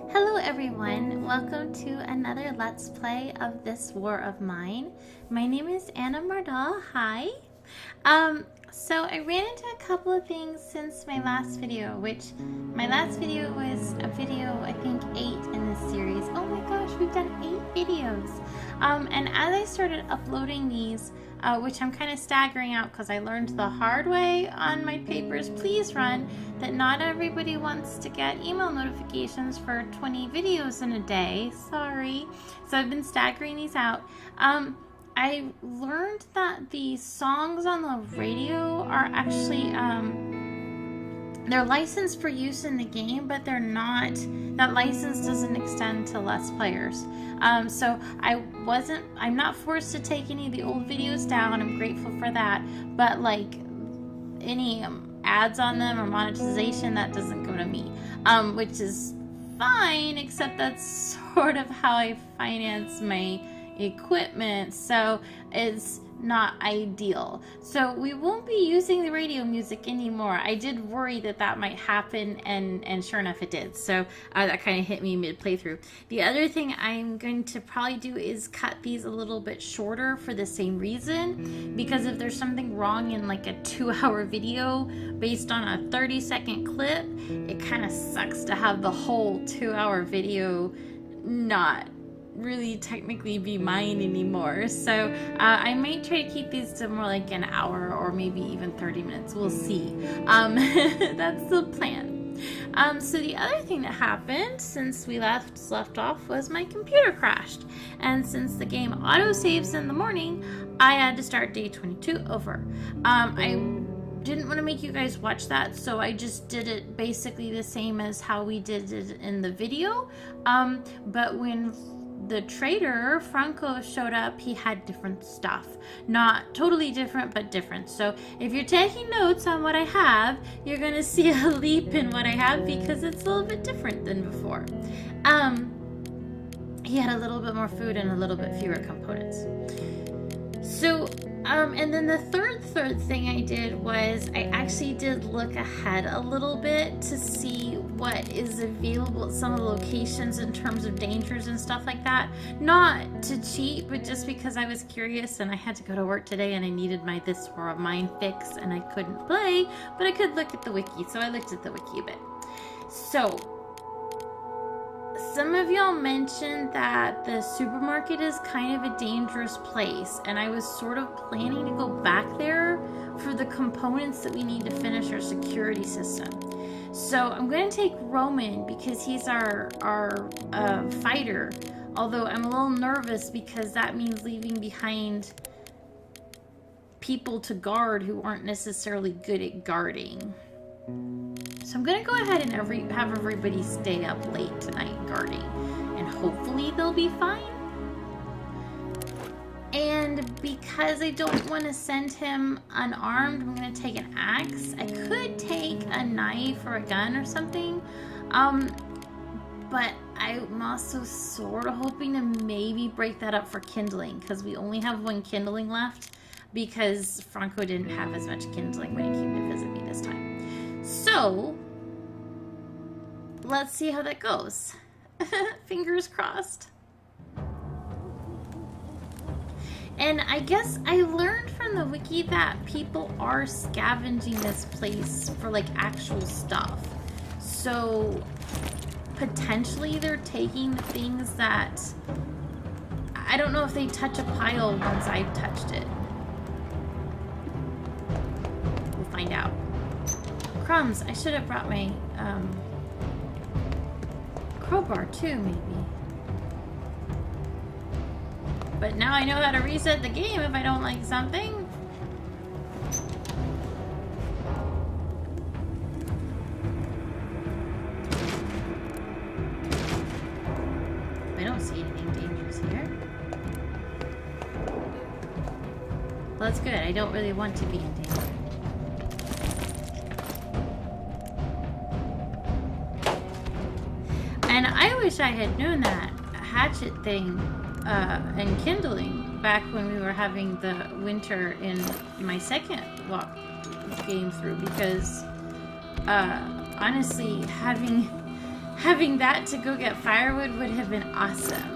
Hello everyone, welcome to another Let's Play of This War of Mine. My name is Anna Mardal, hi. So I ran into a couple of things since my last video, which my last video was a video, I think 8 in this series. Oh my gosh, we've done 8 videos. And as I started uploading these, which I'm kind of staggering out because I learned the hard way on my Papers, Please Run, that not everybody wants to get email notifications for 20 videos in a day. Sorry. So I've been staggering these out. I learned that the songs on the radio are actually, they're licensed for use in the game, but they're not, that license doesn't extend to less players. So I'm not forced to take any of the old videos down. I'm grateful for that. But like any ads on them or monetization, that doesn't go to me, which is fine, except that's sort of how I finance my equipment, so it's not ideal. So we won't be using the radio music anymore. I did worry that that might happen, and sure enough it did. So that kind of hit me mid playthrough. The other thing I'm going to probably do is cut these a little bit shorter for the same reason, because if there's something wrong in like a 2-hour video based on a 30-second clip, it kind of sucks to have the whole 2-hour video not really technically be mine anymore. So I might try to keep these to more like an hour or maybe even 30 minutes. We'll see. That's the plan. So the other thing that happened since we left off was my computer crashed. And since the game auto-saves in the morning, I had to start day 22 over. I didn't want to make you guys watch that, so I just did it basically the same as how we did it in the video. But when the trader, Franco, showed up, he had different stuff. Not totally different, but different. So if you're taking notes on what I have, you're going to see a leap in what I have because it's a little bit different than before. He had a little bit more food and a little bit fewer components. So, and then the third thing I did was I actually did look ahead a little bit to see what is available at some of the locations in terms of dangers and stuff like that. Not to cheat, but just because I was curious and I had to go to work today and I needed my This War of Mine fix and I couldn't play, but I could look at the wiki, so I looked at the wiki a bit. So, some of y'all mentioned that the supermarket is kind of a dangerous place, and I was sort of planning to go back there for the components that we need to finish our security system. So I'm going to take Roman because he's our fighter, although I'm a little nervous because that means leaving behind people to guard who aren't necessarily good at guarding. So I'm going to go ahead and have everybody stay up late tonight guarding, and hopefully they'll be fine. And because I don't want to send him unarmed, I'm going to take an axe. I could take a knife or a gun or something, but I'm also sort of hoping to maybe break that up for kindling, because we only have 1 kindling left, because Franco didn't have as much kindling when he came to visit me this time. So, let's see how that goes. Fingers crossed. And I guess I learned from the wiki that people are scavenging this place for like actual stuff. So, potentially they're taking things that, I don't know if they touch a pile once I've touched it. We'll find out. Crumbs. I should have brought my crowbar too, maybe. But now I know how to reset the game if I don't like something. I don't see anything dangerous here. Well, that's good. I don't really want to be in danger. And I wish I had known that hatchet thing and kindling back when we were having the winter in my second walk game through, because honestly, having having that to go get firewood would have been awesome.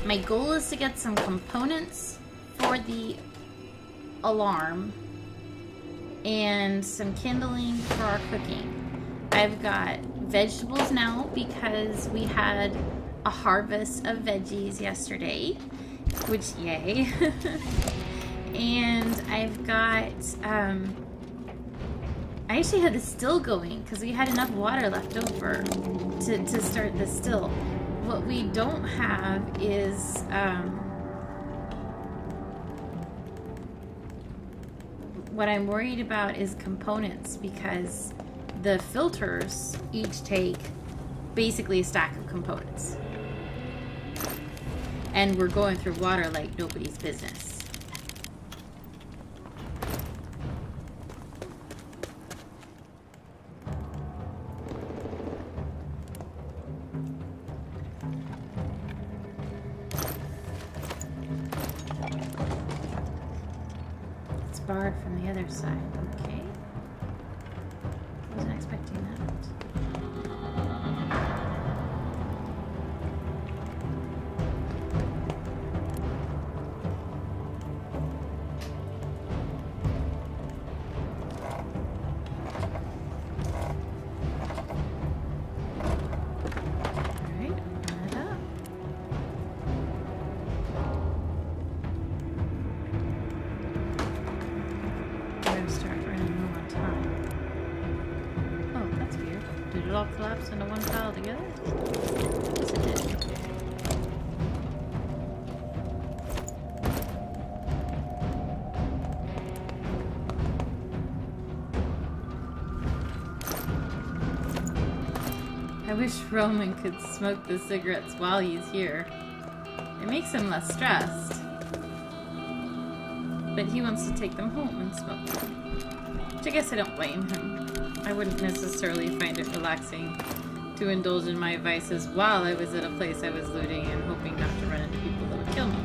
My goal is to get some components for the alarm and some kindling for our cooking. I've got vegetables now because we had a harvest of veggies yesterday, which yay. And I've got, I actually had the still going because we had enough water left over to start the still. What we don't have is what I'm worried about is components, because the filters each take basically a stack of components, and we're going through water like nobody's business. Barred from the other side. Okay. Wasn't expecting that. Collapse into one pile together? Yes, it did. I wish Roman could smoke the cigarettes while he's here. It makes him less stressed. But he wants to take them home and smoke them. Which I guess I don't blame him. I wouldn't necessarily find it relaxing to indulge in my vices while I was at a place I was looting and hoping not to run into people that would kill me.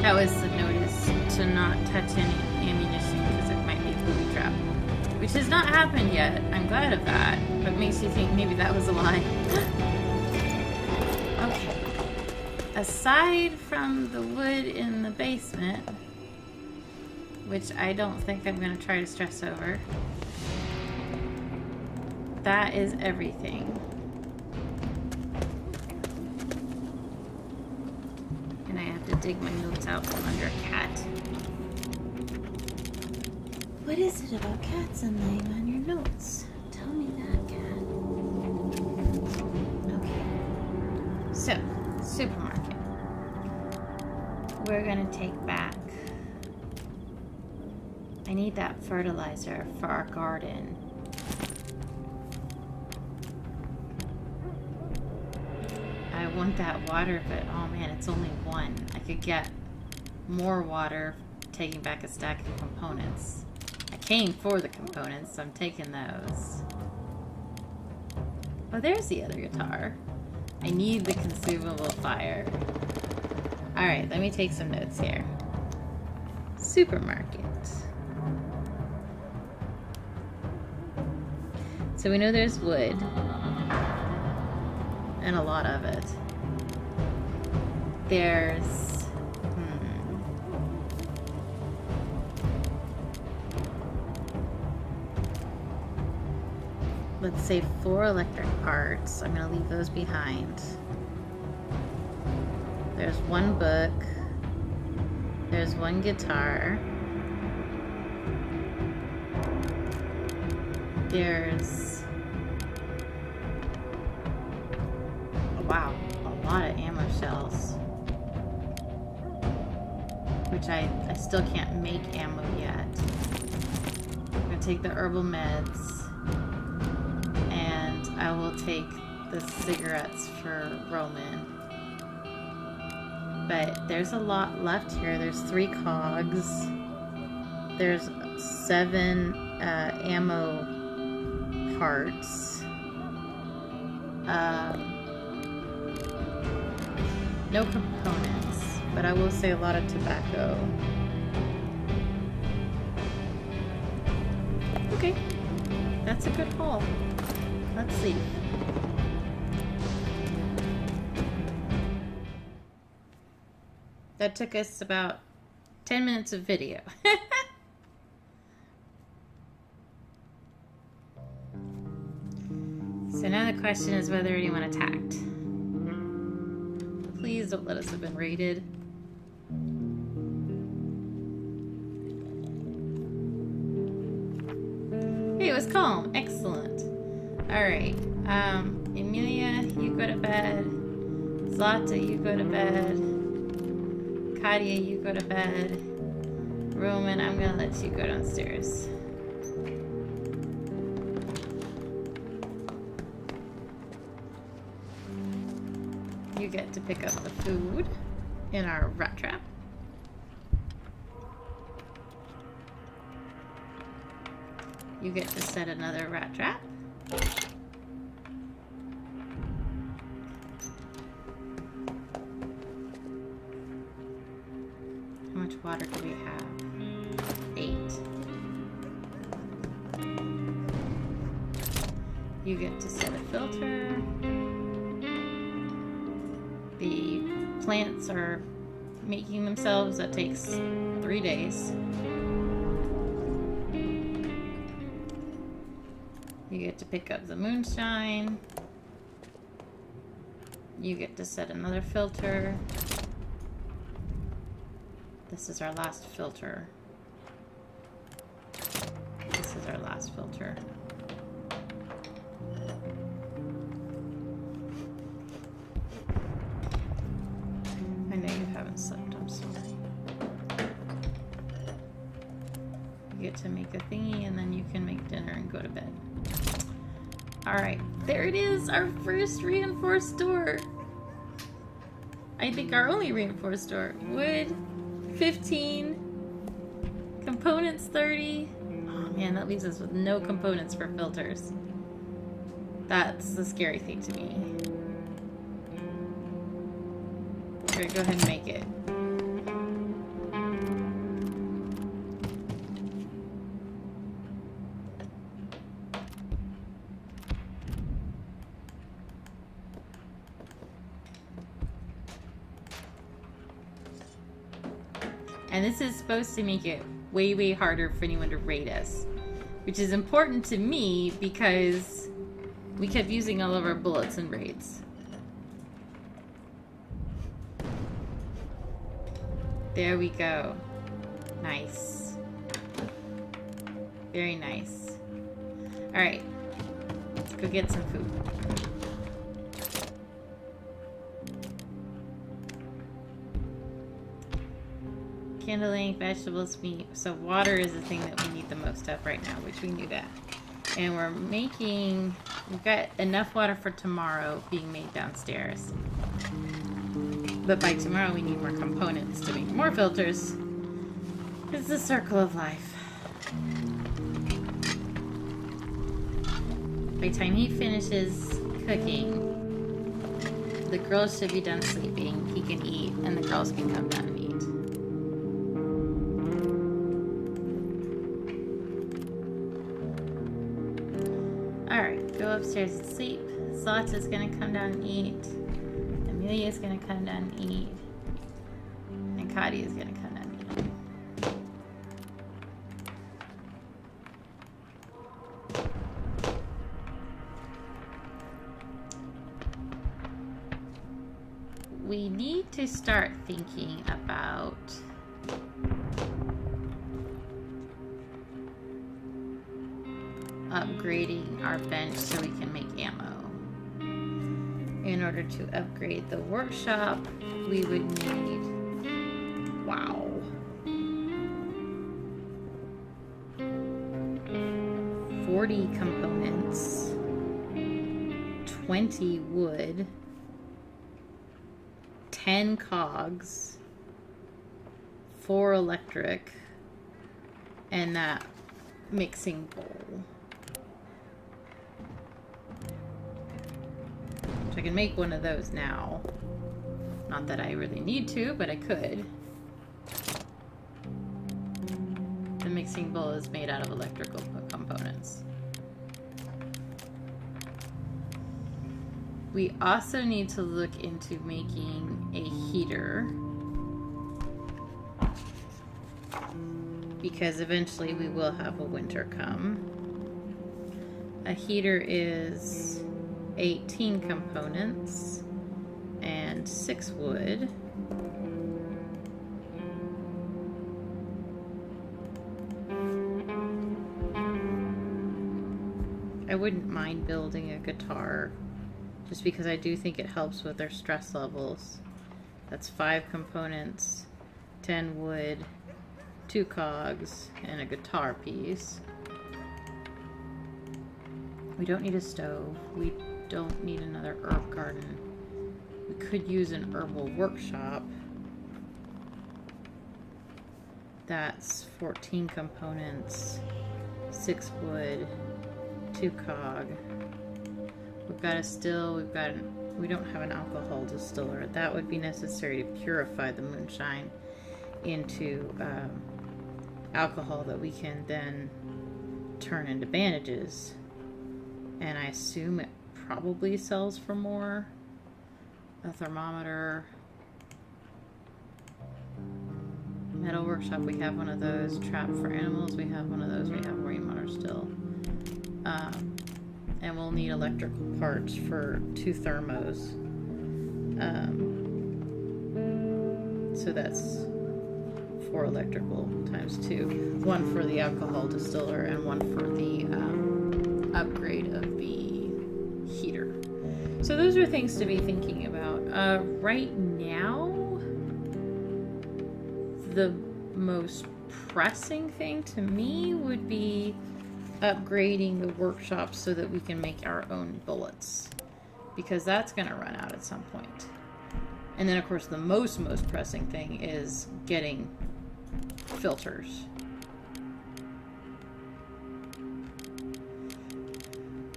That was the notice to not touch any ammunition because it might be a booby trap. Which has not happened yet. I'm glad of that. But makes you think maybe that was a lie. Okay. Aside from the wood in the basement, which I don't think I'm going to try to stress over, that is everything. To dig my notes out from under a cat. What is it about cats and laying on your notes? Tell me that, cat. Okay. So, supermarket. We're gonna take back. I need that fertilizer for our garden. I want that water, but oh man, it's only one. I could get more water taking back a stack of components. I came for the components, so I'm taking those. Oh, there's the other guitar. I need the consumable fire. Alright, let me take some notes here. Supermarket. So we know there's wood. And a lot of it. There's... let's say 4 electric parts. I'm going to leave those behind. There's 1 book. There's 1 guitar. There's... oh, wow, a lot of ammo shells. Which I still can't make ammo yet. I'm going to take the herbal meds. And I will take the cigarettes for Roman. But there's a lot left here. There's 3 cogs. There's 7 ammo parts. No components, but I will say a lot of tobacco. Okay, that's a good haul. Let's see. That took us about 10 minutes of video. So now the question is whether anyone attacked. Please don't let us have been raided. Hey, it was calm. Excellent. Alright. Emilia, you go to bed. Zlata, you go to bed. Katia, you go to bed. Roman, I'm gonna let you go downstairs. You get to pick up the food in our rat trap. You get to set another rat trap. How much water do we have? 8. You get to set a filter. The plants are making themselves. That takes 3 days. You get to pick up the moonshine. You get to set another filter. This is our last filter. This is our last filter. I know you haven't slept, I'm sorry. You get to make a thingy and then you can make dinner and go to bed. Alright, there it is, our first reinforced door. I think our only reinforced door. Wood, 15. Components, 30. Oh man, that leaves us with no components for filters. That's the scary thing to me. Here, go ahead and make it. And this is supposed to make it way, way harder for anyone to raid us. Which is important to me because we kept using all of our bullets in raids. There we go. Nice. Very nice. Alright. Let's go get some food. Kindling, vegetables, meat. So water is the thing that we need the most of right now, which we knew that. And we're making... we've got enough water for tomorrow being made downstairs. But by tomorrow we need more components to make more filters. It's the circle of life. By the time he finishes cooking, the girls should be done sleeping. He can eat, and the girls can come down and eat. Alright, go upstairs and sleep. Zlata's gonna come down and eat. Emilia's gonna come down and eat. And Katia is gonna come at me. We need to start thinking about upgrading our bench so we can make ammo. In order to upgrade the workshop, we would need, wow, 40 components, 20 wood, 10 cogs, 4 electric, and that mixing bowl. I can make one of those now. Not that I really need to, but I could. The mixing bowl is made out of electrical components. We also need to look into making a heater, because eventually we will have a winter come. A heater is 18 components and 6 wood. I wouldn't mind building a guitar just because I do think it helps with their stress levels. That's 5 components, 10 wood, 2 cogs, and a guitar piece. We don't need a stove. We don't need another herb garden. We could use an herbal workshop. That's 14 components, 6 wood, 2 cog. We've got a still, we don't have an alcohol distiller. That would be necessary to purify the moonshine into alcohol that we can then turn into bandages. And I assume it probably sells for more. A thermometer. Metal workshop, we have one of those. Trap for animals, we have one of those. We have rainwater still. And we'll need electrical parts for 2 thermos. So that's 4 electrical times 2. 1 for the alcohol distiller and 1 for the upgrade of the heater. So those are things to be thinking about. Right now, the most pressing thing to me would be upgrading the workshop so that we can make our own bullets, because that's going to run out at some point. And then of course the most pressing thing is getting filters.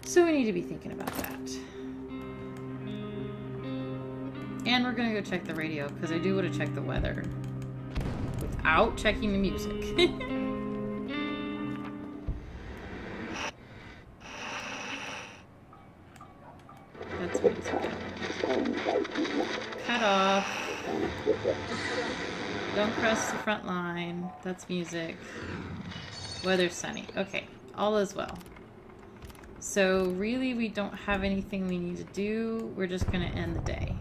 So we need to be thinking about that. And we're going to go check the radio, because I do want to check the weather without checking the music. That's music. Cut off. Don't cross the front line. That's music. Weather's sunny. Okay, all is well. So really we don't have anything we need to do. We're just going to end the day.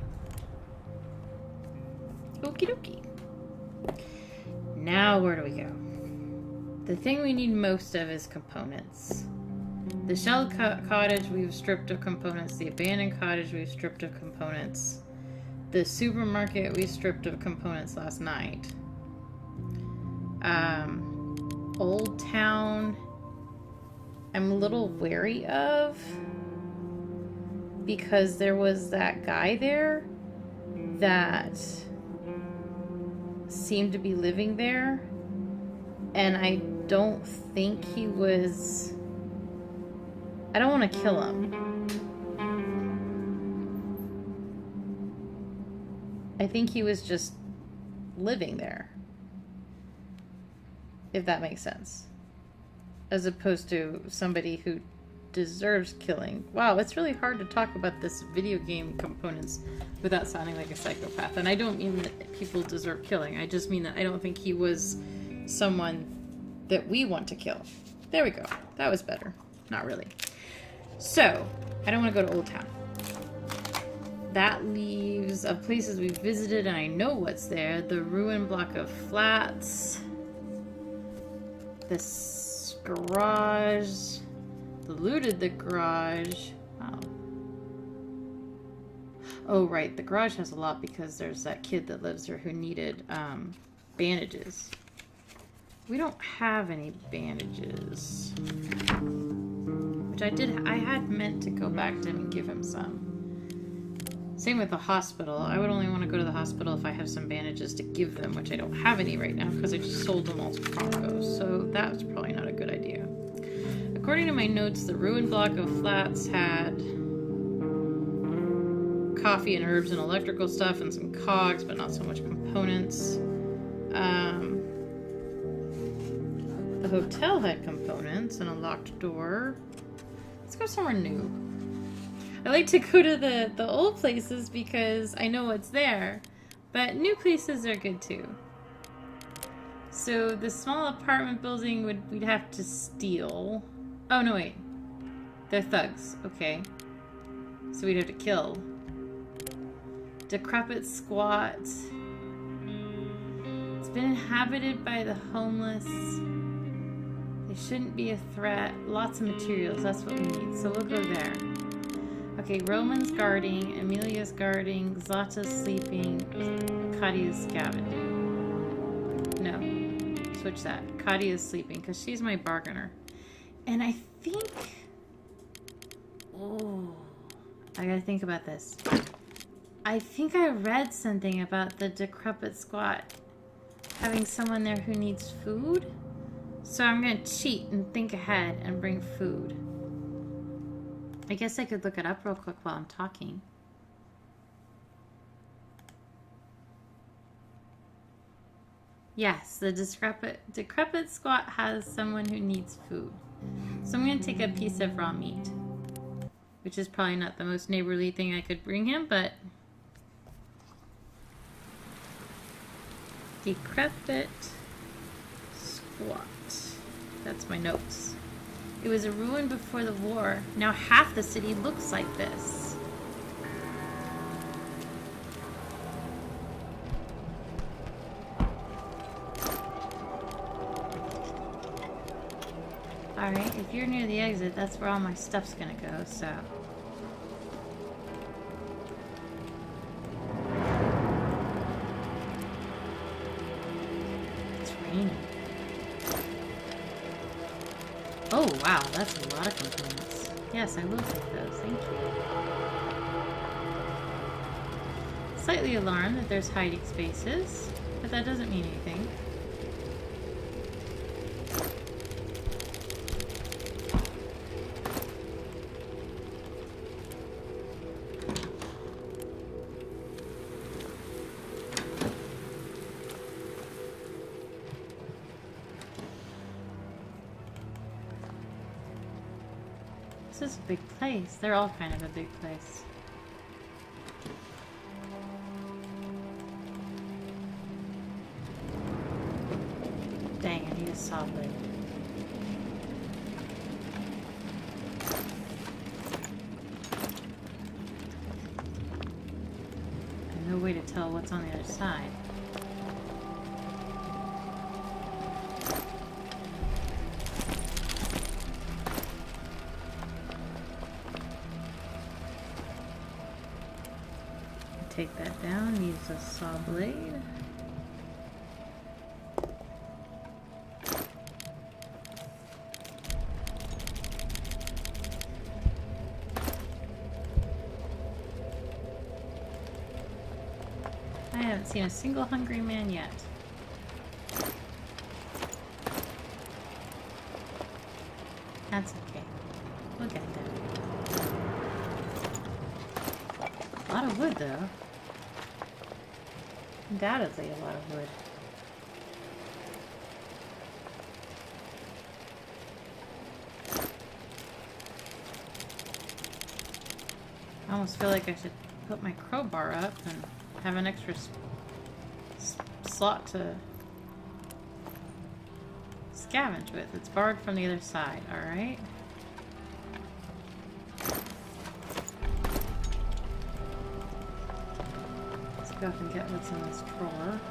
Okie dokie. Now where do we go? The thing we need most of is components. The shell cottage we've stripped of components. The abandoned cottage we've stripped of components. The supermarket we stripped of components last night. Old Town I'm a little wary of, because there was that guy there that seemed to be living there, and I don't think he was... I don't want to kill him. I think he was just living there, if that makes sense, as opposed to somebody who deserves killing. Wow, it's really hard to talk about this video game components without sounding like a psychopath. And I don't mean that people deserve killing. I just mean that I don't think he was someone that we want to kill. There we go. That was better. Not really. So, I don't want to go to Old Town. That leaves of places we visited, and I know what's there. The ruined block of flats. This garage. The garage. Wow. Oh, right. The garage has a lot because there's that kid that lives there who needed bandages. We don't have any bandages. Which I had meant to go back to him and give him some. Same with the hospital. I would only want to go to the hospital if I have some bandages to give them, which I don't have any right now because I just sold them all to Pronto. So that's probably not a good idea. According to my notes, the ruined block of flats had coffee and herbs and electrical stuff and some cogs, but not so much components. The hotel had components and a locked door. Let's go somewhere new. I like to go to the old places because I know what's there, but new places are good too. So the small apartment building we'd have to steal. Oh no, wait. They're thugs. Okay. So we'd have to kill. Decrepit squat. It's been inhabited by the homeless. They shouldn't be a threat. Lots of materials. That's what we need. So we'll go there. Okay, Roman's guarding. Emilia's guarding. Zlata's sleeping. Katia's scavenging. No. Switch that. Katia's sleeping because she's my bargainer. And I think... Oh, I gotta think about this. I think I read something about the decrepit squat having someone there who needs food. So I'm gonna cheat and think ahead and bring food. I guess I could look it up real quick while I'm talking. Yes, the decrepit squat has someone who needs food. So I'm going to take a piece of raw meat. Which is probably not the most neighborly thing I could bring him, but... Decrepit squat. That's my notes. It was a ruin before the war. Now half the city looks like this. Alright, if you're near the exit, that's where all my stuff's gonna go, so... It's raining. Oh, wow, that's a lot of components. Yes, I will take those, thank you. Slightly alarmed that there's hiding spaces, but that doesn't mean anything. This is a big place. They're all kind of a big place. Dang, I need a saw blade. And no way to tell what's on the other side. Take that down, use a saw blade. I haven't seen a single hungry man yet. That's okay. We'll get there. A lot of wood, though. Undoubtedly a lot of wood. almost feel like I should put my crowbar up and have an extra slot to scavenge with. It's barred from the other side, alright? Let's go up and get what's in this drawer.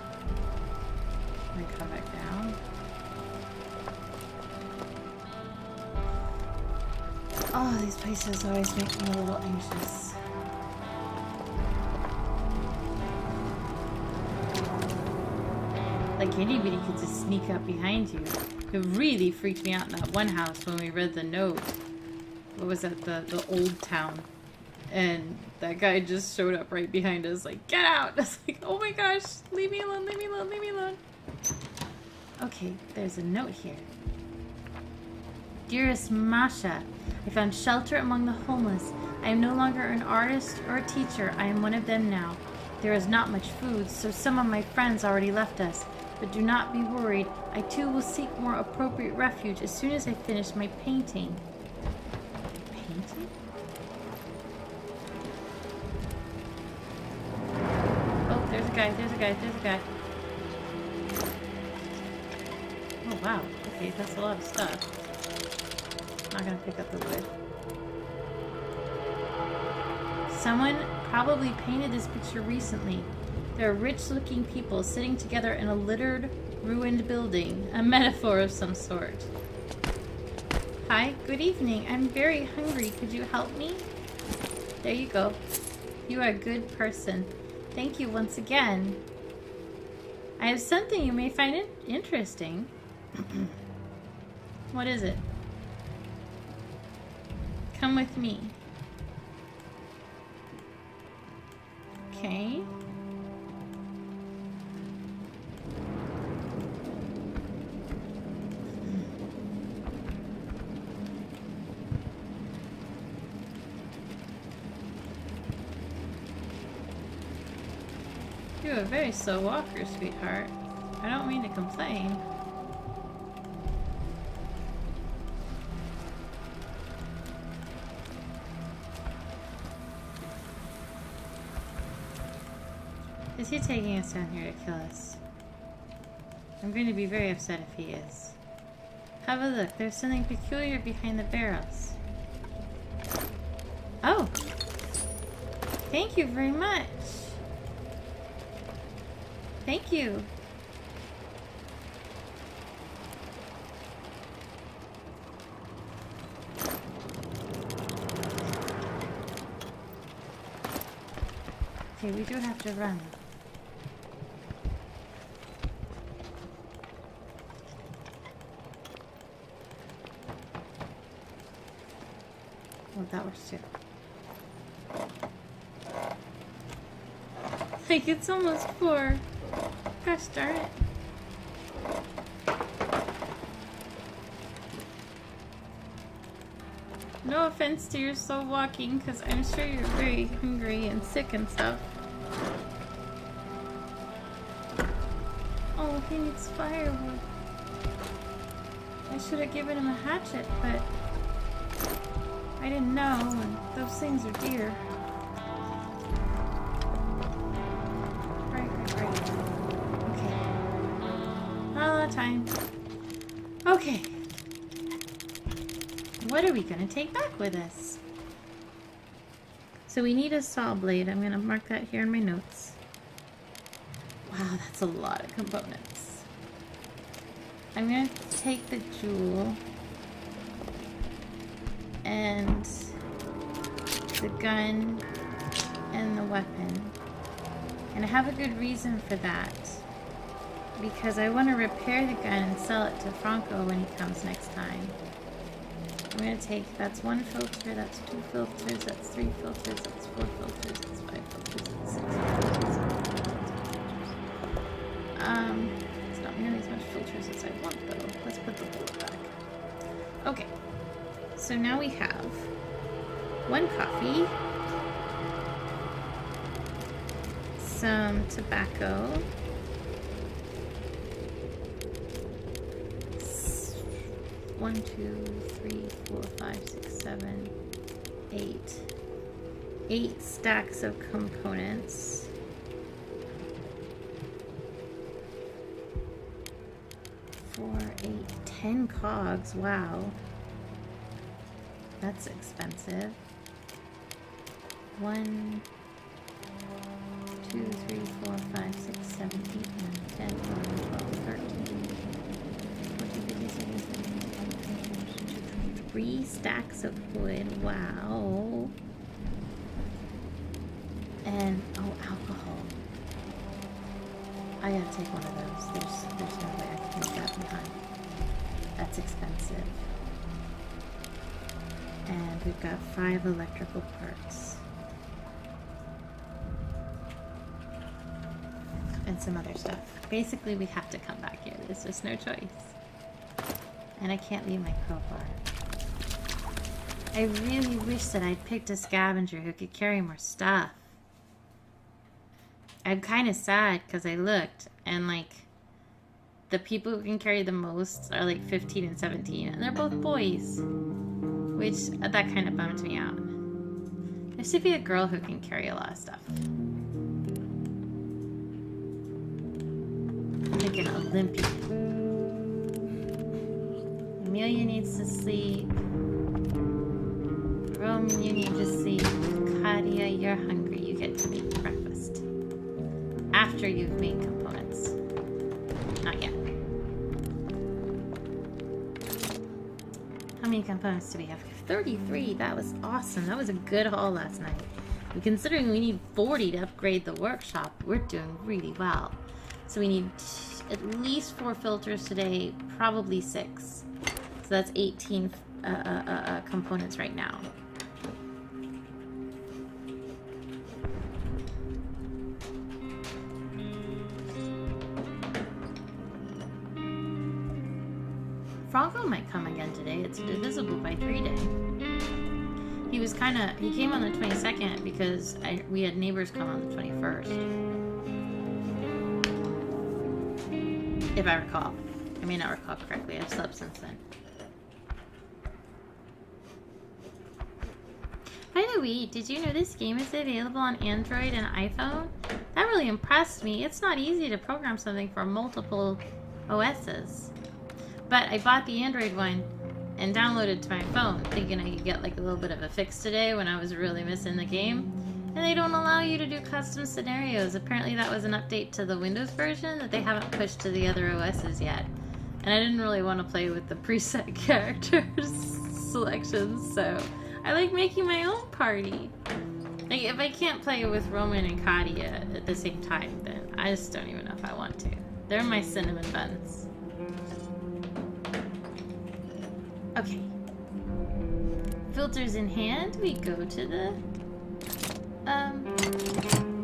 And then come back down. Oh, these places always make me a little anxious. Like anybody could just sneak up behind you. It really freaked me out in that one house when we read the note. What was that? The old town. And that guy just showed up right behind us like, get out! I was like, oh my gosh, leave me alone, leave me alone, leave me alone. Okay, there's a note here. Dearest Masha, I found shelter among the homeless. I am no longer an artist or a teacher. I am one of them now. There is not much food, so some of my friends already left us. But do not be worried. I too will seek more appropriate refuge as soon as I finish my painting. Painting? Oh, there's a guy, there's a guy, there's a guy. Oh wow, okay, that's a lot of stuff. Not gonna pick up the wood. Someone probably painted this picture recently. There are rich-looking people sitting together in a littered, ruined building. A metaphor of some sort. Hi, good evening. I'm very hungry. Could you help me? There you go. You are a good person. Thank you once again. I have something you may find interesting. What is it? Come with me. Okay. You're a very slow walker, sweetheart. I don't mean to complain. Is he taking us down here to kill us? I'm going to be very upset if he is. Have a look. There's something peculiar behind the barrels. Oh! Thank you very much! Thank you! Okay, we do have to run. Well, that works too. Like, it's almost 4. Gosh darn it. No offense to your slow walking, because I'm sure you're very hungry and sick and stuff. Oh, he needs firewood. I should have given him a hatchet, but I didn't know, and those things are dear. Right. Okay. Not a lot of time. Okay. What are we gonna take back with us? So we need a saw blade. I'm gonna mark that here in my notes. Wow, that's a lot of components. I'm gonna take the jewel and the gun and the weapon. And I have a good reason for that. Because I want to repair the gun and sell it to Franco when he comes next time. I'm going to take, that's 1 filter, that's 2 filters, that's 3 filters, that's 4 filters, that's 5 filters, that's 6 filters. It's not nearly as much filters as I want though. Let's put the bullet back. Okay. So now we have 1 coffee, some tobacco, 1, 2, 3, 4, 5, 6, 7, 8, 8 stacks of components. 4, 8, 10 cogs. Wow. That's expensive. 1, 2, 3, 4, 5, 6, 7, 8, 9, 10, 11, 12, 13, 14, 15, 16, 17, 3 stacks of wood. Wow. And, oh, alcohol. I gotta take one of those. There's no way I can make that in time. That's expensive. And we've got 5 electrical parts. And some other stuff. Basically, we have to come back here. There's just no choice. And I can't leave my crowbar. I really wish that I'd picked a scavenger who could carry more stuff. I'm kind of sad because I looked and like the people who can carry the most are like 15 and 17 and they're both boys, which that kind of bums me out. There should be a girl who can carry a lot of stuff. I'm thinking Olympia. Emilia needs to sleep. Roman, you need to sleep. Katia, you're hungry. You get to make breakfast. After you've made components. Not yet. How many components do we have? 33. That was awesome. That was a good haul last night. And considering we need 40 to upgrade the workshop, we're doing really well. So we need at least 4 filters today, probably 6. So that's 18 components right now. Franco might come again today. It's divisible by 3 day. He came on the 22nd because we had neighbors come on the 21st. If I recall. I may not recall correctly. I've slept since then. By the way, did you know this game is available on Android and iPhone? That really impressed me. It's not easy to program something for multiple OSs. But I bought the Android one and downloaded to my phone, thinking I could get like a little bit of a fix today when I was really missing the game. And they don't allow you to do custom scenarios. Apparently that was an update to the Windows version that they haven't pushed to the other OSs yet. And I didn't really want to play with the preset characters selections, so I like making my own party. Like if I can't play with Roman and Katia at the same time, then I just don't even know if I want to. They're my cinnamon buns. Okay. Filters in hand, we go to the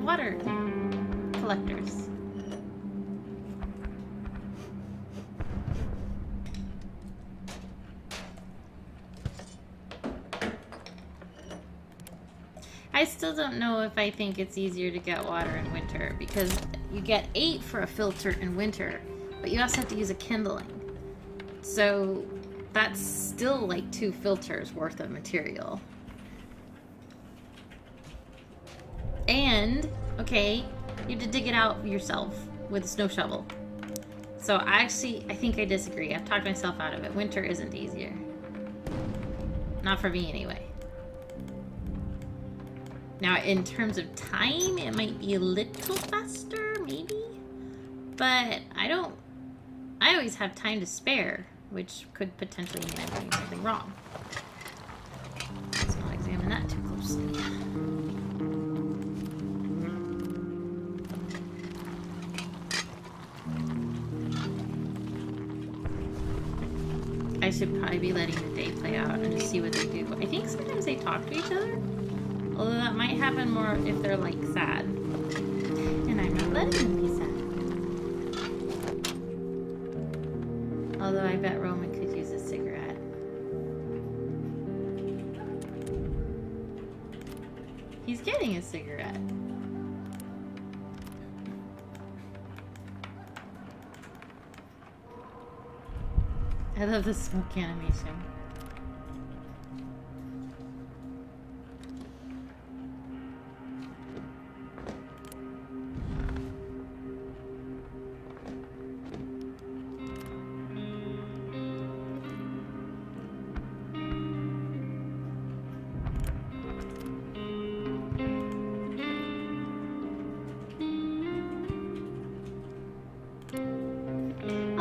water collectors. I still don't know if I think it's easier to get water in winter because you get 8 for a filter in winter, but you also have to use a kindling. So that's still like 2 filters worth of material. And, okay, you have to dig it out yourself with a snow shovel. So I think I disagree. I've talked myself out of it. Winter isn't easier. Not for me anyway. Now, in terms of time, it might be a little faster, maybe. But I always have time to spare, which could potentially mean I'm doing something wrong. Let's not examine that too closely. I should probably be letting the day play out and just see what they do. I think sometimes they talk to each other. Although that might happen more if they're like sad. And I'm not letting them be sad. Although I bet Roman could use a cigarette. He's getting a cigarette. I love the smoke animation.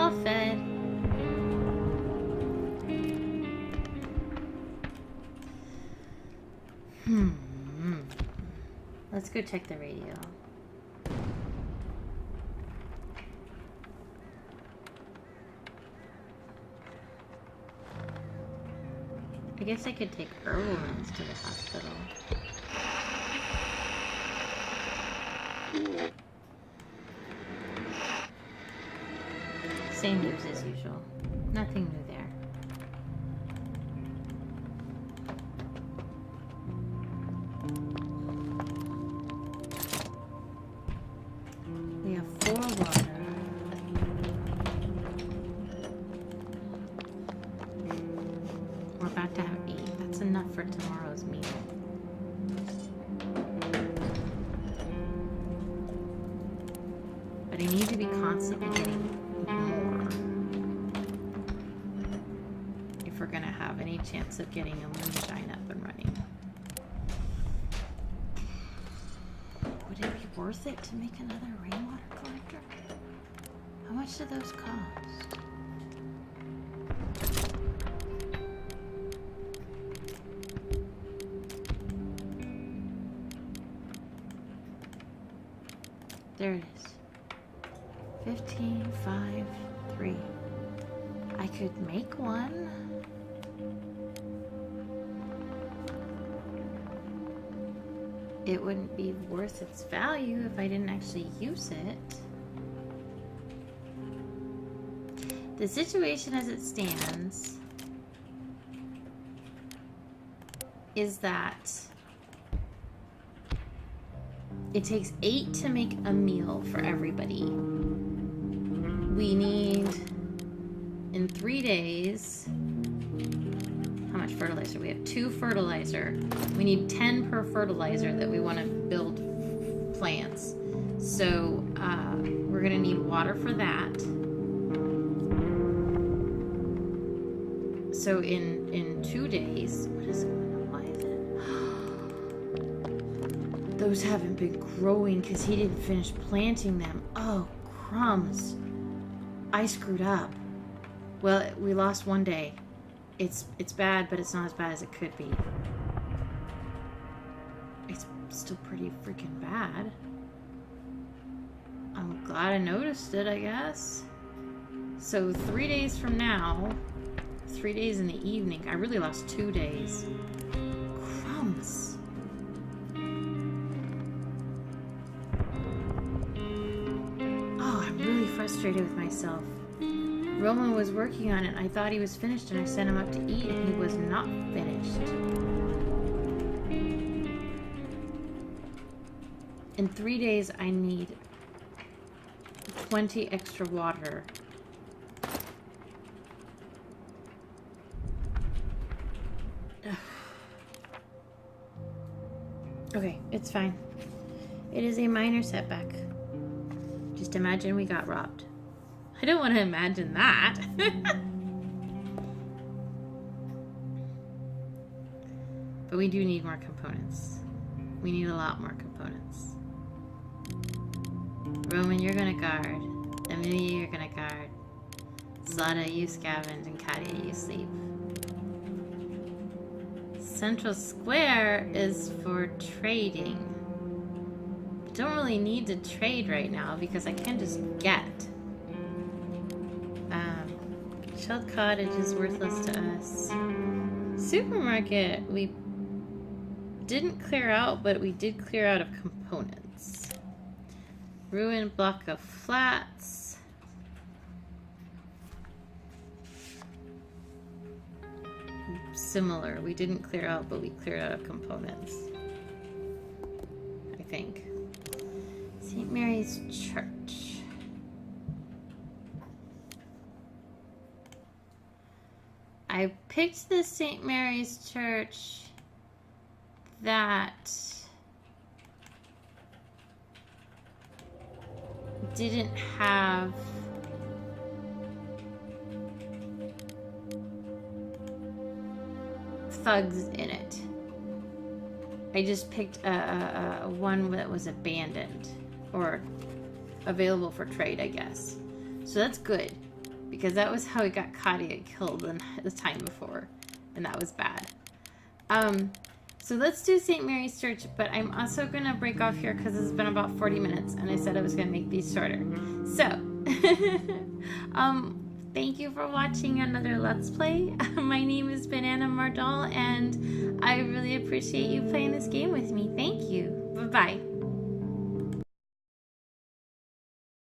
all fed. Let's go check the radio. I guess I could take Erwin's to the hospital. Same news as usual. Nothing new there. We have 4 water. We're about to have 8. That's enough for tomorrow's meal. But I need to be constantly getting more if we're gonna have any chance of getting a moonshine up and running. Would it be worth it to make another rainwater collector? How much do those cost? There it is. 15, 5, 3. I could make one. It wouldn't be worth its value if I didn't actually use it. The situation as it stands is that it takes 8 to make a meal for everybody. We need, in 3 days, how much fertilizer? We have 2 fertilizer. We need 10 per fertilizer that we want to build plants. So we're gonna need water for that. So in 2 days, what is it? Why is it? Those haven't been growing because he didn't finish planting them. Oh, crumbs. I screwed up. Well, we lost 1 day. It's bad, but it's not as bad as it could be. It's still pretty freaking bad. I'm glad I noticed it, I guess. So 3 days from now, 3 days in the evening, I really lost 2 days. Crumbs. Oh, I'm really frustrated with myself. Roman was working on it. I thought he was finished and I sent him up to eat and he was not finished. In 3 days, I need 20 extra water. Okay, it's fine. It is a minor setback. Just imagine we got robbed. I don't want to imagine that. But we do need more components. We need a lot more components. Roman, you're gonna guard. Emilia, you're gonna guard. Zlata, you scavenge, and Katia, you sleep. Central Square is for trading. Don't really need to trade right now because I can just get. Shelled Cottage is worthless to us. Supermarket, we didn't clear out, but we did clear out of components. Ruined block of flats. Similar. We didn't clear out, but we cleared out of components. I think. St. Mary's Church. I picked the St. Mary's Church that didn't have thugs in it. I just picked a one that was abandoned or available for trade, I guess. So that's good. because that was how we got Katia killed the time before, and that was bad. So let's do St. Mary's Church, but I'm also going to break off here because it's been about 40 minutes, and I said I was going to make these shorter. So, thank you for watching another Let's Play. My name is Banana Mardal, and I really appreciate you playing this game with me. Thank you. Bye-bye.